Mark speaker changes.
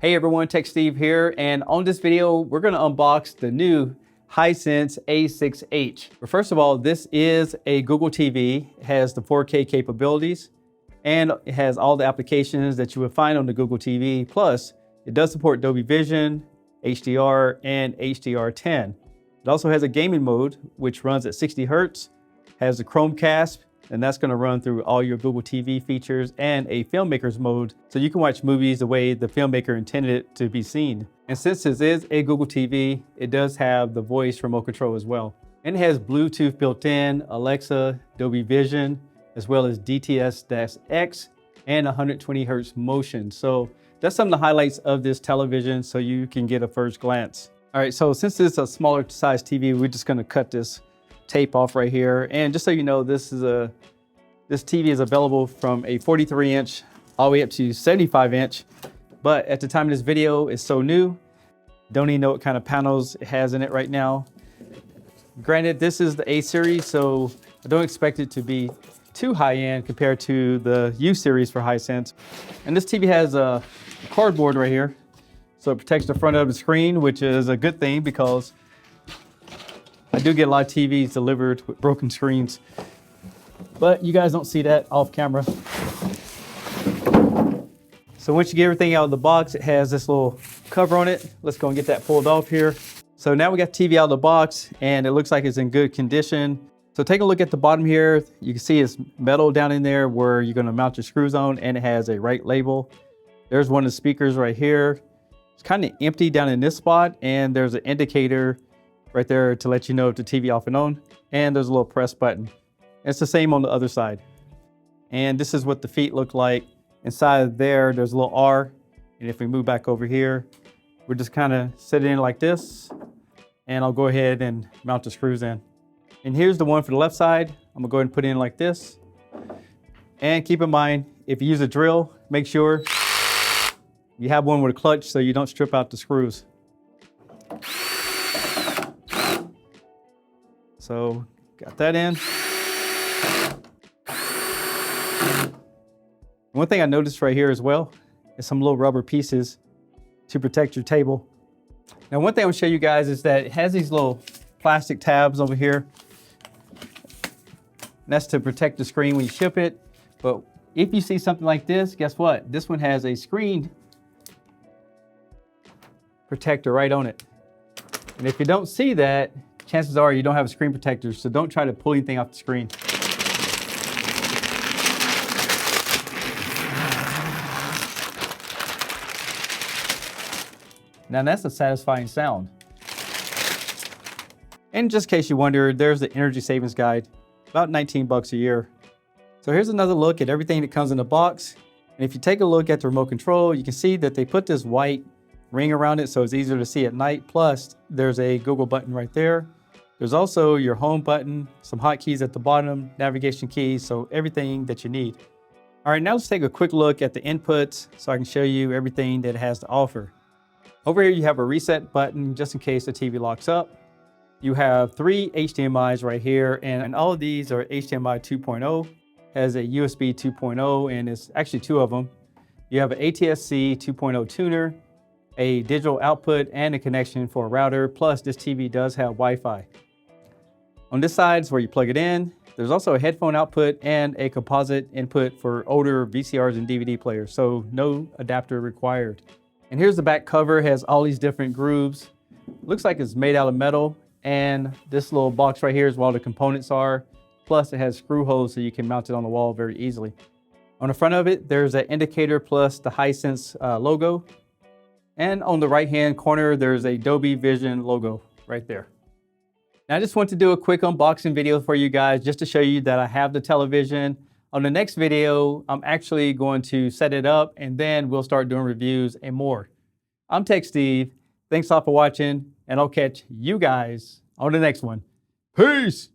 Speaker 1: Hey everyone, Tech Steve here, and on this video, we're gonna unbox the new Hisense A6H. But first of all, this is a Google TV. It has the 4K capabilities, and it has all the applications that you would find on the Google TV. Plus, it does support Dolby Vision, HDR, and HDR10. It also has a gaming mode, which runs at 60 Hertz, has a Chromecast, and that's going to run through all your Google TV features, and a filmmaker's mode, so you can watch movies the way the filmmaker intended it to be seen. And since this is a Google TV, it does have the voice remote control as well. And it has Bluetooth built in, Alexa, Dolby Vision, as well as DTS-X and 120 Hertz motion. So that's some of the highlights of this television so you can get a first glance. All right, so since it's a smaller size TV, we're just going to cut this tape off right here. And just so you know, this TV is available from a 43-inch all the way up to 75-inch. But at the time of this video, it's so new, don't even know what kind of panels it has in it right now. Granted, this is the A series, so I don't expect it to be too high-end compared to the U series for Hisense. And this TV has a cardboard right here, so it protects the front of the screen, which is a good thing because I do get a lot of TVs delivered with broken screens, but you guys don't see that off camera. So once you get everything out of the box, it has this little cover on it. Let's go and get that pulled off here. So now we got the TV out of the box and it looks like it's in good condition. So take a look at the bottom here. You can see it's metal down in there where you're gonna mount your screws on, and it has a right label. There's one of the speakers right here. It's kind of empty down in this spot, and there's an indicator right there to let you know if the TV off and on, and there's a little press button. It's the same on the other side. And this is what the feet look like. Inside of there's a little R, and if we move back over here, we're just kind of sit in like this, and I'll go ahead and mount the screws in. And here's the one for the left side. I'm gonna go ahead and put it in like this. And keep in mind, if you use a drill, make sure you have one with a clutch so you don't strip out the screws. So, got that in. One thing I noticed right here as well is some little rubber pieces to protect your table. Now, one thing I'm gonna show you guys is that it has these little plastic tabs over here. And that's to protect the screen when you ship it. But if you see something like this, guess what? This one has a screen protector right on it. And if you don't see that, chances are you don't have a screen protector, so don't try to pull anything off the screen. Now that's a satisfying sound. And just in case you wonder, there's the energy savings guide, about 19 bucks a year. So here's another look at everything that comes in the box. And if you take a look at the remote control, you can see that they put this white ring around it so it's easier to see at night. Plus, there's a Google button right there. There's also your home button, some hotkeys at the bottom, navigation keys, so everything that you need. All right, now let's take a quick look at the inputs so I can show you everything that it has to offer. Over here, you have a reset button just in case the TV locks up. You have 3 HDMIs right here, and all of these are HDMI 2.0, has a USB 2.0, and it's actually 2 of them. You have an ATSC 2.0 tuner, a digital output, and a connection for a router, plus this TV does have Wi-Fi. On this side is where you plug it in. There's also a headphone output and a composite input for older VCRs and DVD players, so no adapter required. And here's the back cover, it has all these different grooves. Looks like it's made out of metal, and this little box right here is where all the components are. Plus it has screw holes so you can mount it on the wall very easily. On the front of it, there's an indicator plus the Hisense logo. And on the right-hand corner, there's a Dolby Vision logo right there. Now, I just want to do a quick unboxing video for you guys just to show you that I have the television. On the next video, I'm actually going to set it up and then we'll start doing reviews and more. I'm Tech Steve. Thanks a lot for watching, and I'll catch you guys on the next one. Peace!